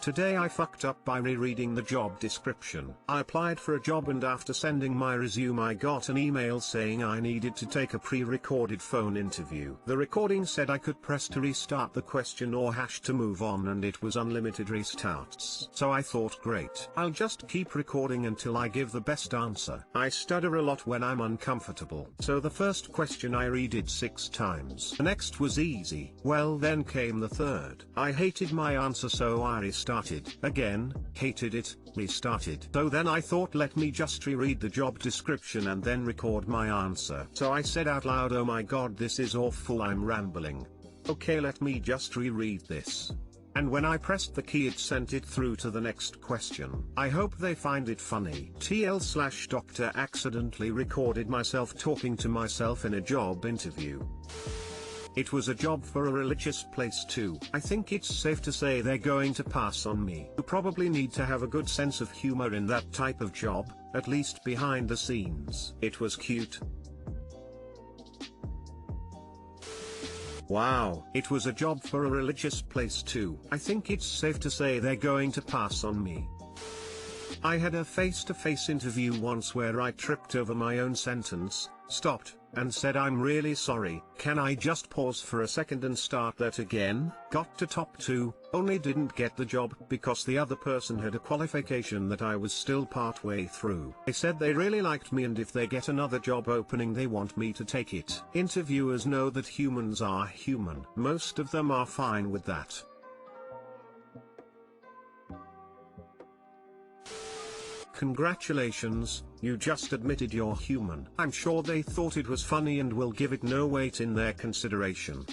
Today I fucked up by rereading the job description. I applied for a job and after sending my resume I got an email saying I needed to take a pre-recorded phone interview. The recording said I could press to restart the question or hash to move on and it was unlimited restarts. So I thought, great, I'll just keep recording until I give the best answer. I stutter a lot when I'm uncomfortable. So the first question I read it 6 times. The next was easy. Well, then came the third. I hated my answer so I restarted. Again, hated it, restarted. So then I thought, let me just reread the job description and then record my answer. So I said out loud, oh my god, this is awful, I'm rambling. Okay, let me just reread this. And when I pressed the key it sent it through to the next question. I hope they find it funny. TL/Doctor accidentally recorded myself talking to myself in a job interview. It was a job for a religious place too. I think it's safe to say they're going to pass on me. You probably need to have a good sense of humor in that type of job, at least behind the scenes. It was cute. Wow, it was a job for a religious place too. I think it's safe to say they're going to pass on me. I had a face-to-face interview once where I tripped over my own sentence, stopped, and said I'm really sorry, can I just pause for a second and start that again? Got to top 2, only didn't get the job because the other person had a qualification that I was still part way through. They said they really liked me and if they get another job opening they want me to take it. Interviewers know that humans are human. Most of them are fine with that. Congratulations, you just admitted you're human. I'm sure they thought it was funny and will give it no weight in their consideration.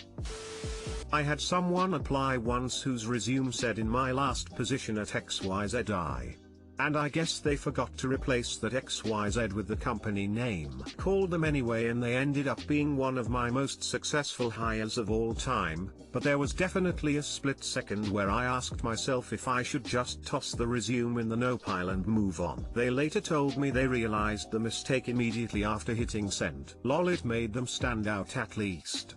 I had someone apply once whose resume said in my last position at XYZI. And I guess they forgot to replace that XYZ with the company name. Called them anyway and they ended up being one of my most successful hires of all time, but there was definitely a split second where I asked myself if I should just toss the resume in the no pile and move on. They later told me they realized the mistake immediately after hitting send. Lol, it made them stand out at least.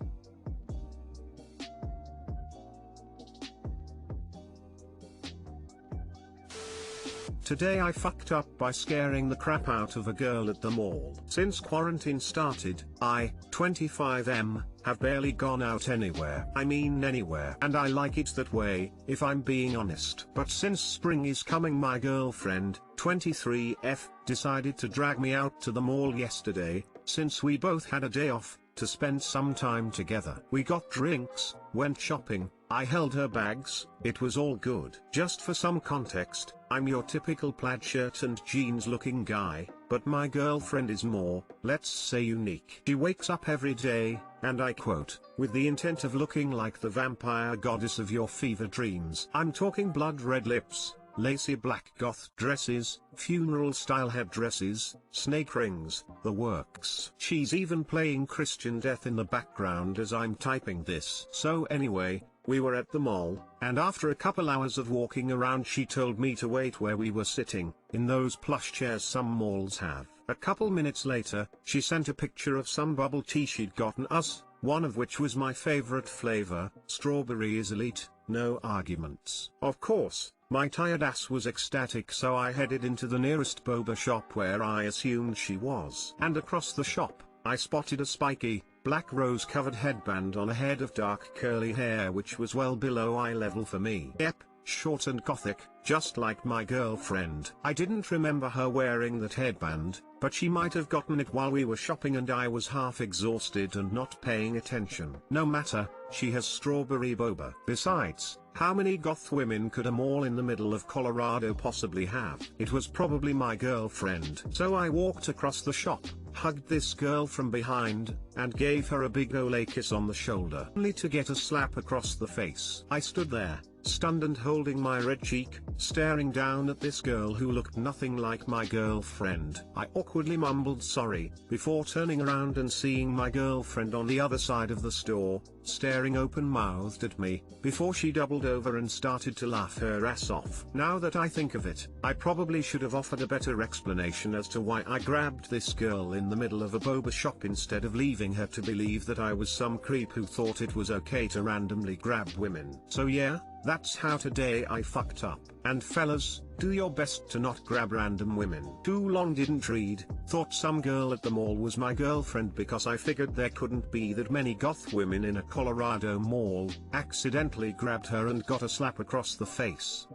Today I fucked up by scaring the crap out of a girl at the mall. Since quarantine started, I, 25M, have barely gone out anywhere. I mean anywhere. And I like it that way, if I'm being honest. But since spring is coming my girlfriend, 23F, decided to drag me out to the mall yesterday, since we both had a day off, to spend some time together. We got drinks, went shopping, I held her bags, it was all good. Just for some context, I'm your typical plaid shirt and jeans looking guy, but my girlfriend is more, let's say, unique. She wakes up every day, and I quote, with the intent of looking like the vampire goddess of your fever dreams. I'm talking blood red lips, lacy black goth dresses, funeral style headdresses, snake rings, the works. She's even playing Christian Death in the background as I'm typing this. So anyway, we were at the mall, and after a couple hours of walking around she told me to wait where we were sitting, in those plush chairs some malls have. A couple minutes later, she sent a picture of some bubble tea she'd gotten us, one of which was my favorite flavor, strawberry is elite, no arguments. Of course, my tired ass was ecstatic so I headed into the nearest boba shop where I assumed she was. And across the shop, I spotted a spiky, black rose-covered headband on a head of dark curly hair which was well below eye level for me. Yep, short and gothic, just like my girlfriend. I didn't remember her wearing that headband, but she might have gotten it while we were shopping and I was half exhausted and not paying attention. No matter, she has strawberry boba. Besides, how many goth women could a mall in the middle of Colorado possibly have? It was probably my girlfriend. So I walked across the shop, hugged this girl from behind, and gave her a big ole kiss on the shoulder, only to get a slap across the face. I stood there, stunned and holding my red cheek, staring down at this girl who looked nothing like my girlfriend. I awkwardly mumbled sorry, before turning around and seeing my girlfriend on the other side of the store, staring open-mouthed at me, before she doubled over and started to laugh her ass off. Now that I think of it, I probably should have offered a better explanation as to why I grabbed this girl in the middle of a boba shop instead of leaving her to believe that I was some creep who thought it was okay to randomly grab women. So yeah, That's how today I fucked up. And fellas, do your best to not grab random women. Too long didn't read, thought some girl at the mall was my girlfriend because I figured there couldn't be that many goth women in a Colorado mall, accidentally grabbed her and got a slap across the face.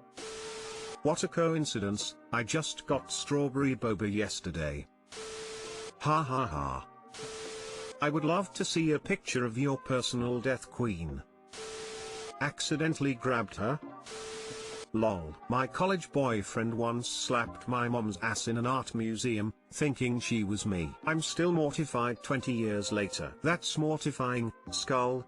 What a coincidence, I just got strawberry boba yesterday. Ha ha ha. I would love to see a picture of your personal death queen. Accidentally grabbed her? Lol. My college boyfriend once slapped my mom's ass in an art museum, thinking she was me. I'm still mortified 20 years later. That's mortifying, skull.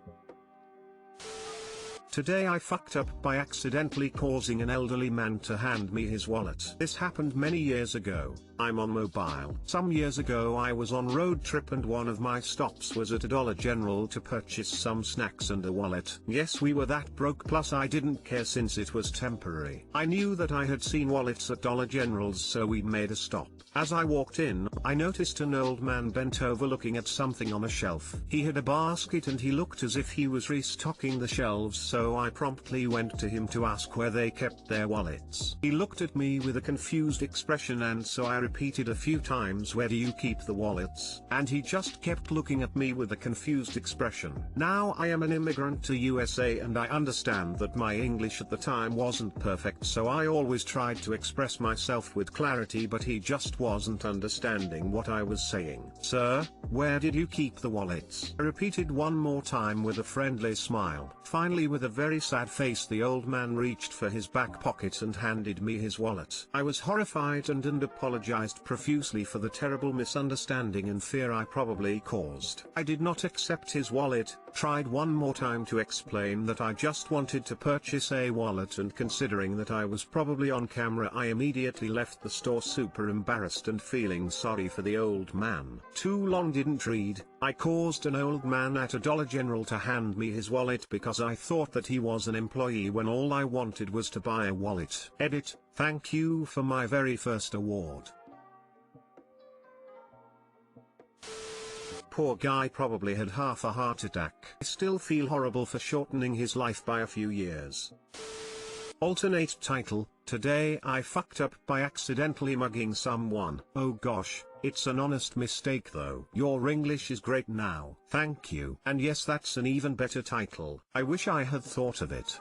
Today I fucked up by accidentally causing an elderly man to hand me his wallet. This happened many years ago. I'm on mobile. Some years ago I was on road trip and one of my stops was at a Dollar General to purchase some snacks and a wallet. Yes, we were that broke, plus I didn't care since it was temporary. I knew that I had seen wallets at Dollar Generals, so we made a stop. As I walked in, I noticed an old man bent over looking at something on a shelf. He had a basket and he looked as if he was restocking the shelves, so I promptly went to him to ask where they kept their wallets. He looked at me with a confused expression, and so I repeated a few times, "Where do you keep the wallets?" And he just kept looking at me with a confused expression. Now I am an immigrant to USA and I understand that my English at the time wasn't perfect, so I always tried to express myself with clarity, but he just wasn't understanding what I was saying. "Sir, where did you keep the wallets?" I repeated one more time with a friendly smile. Finally, with a very sad face, the old man reached for his back pocket and handed me his wallet. I was horrified and apologized profusely for the terrible misunderstanding and fear I probably caused. I did not accept his wallet, tried one more time to explain that I just wanted to purchase a wallet, and considering that I was probably on camera, I immediately left the store super embarrassed and feeling sorry for the old man. Too long didn't read, I caused an old man at a Dollar General to hand me his wallet because I thought that he was an employee when all I wanted was to buy a wallet. Edit, thank you for my very first award. Poor guy probably had half a heart attack. I still feel horrible for shortening his life by a few years. Alternate title, Today I fucked up by accidentally mugging someone. Oh gosh, it's an honest mistake though. Your English is great now. Thank you. And yes, that's an even better title. I wish I had thought of it.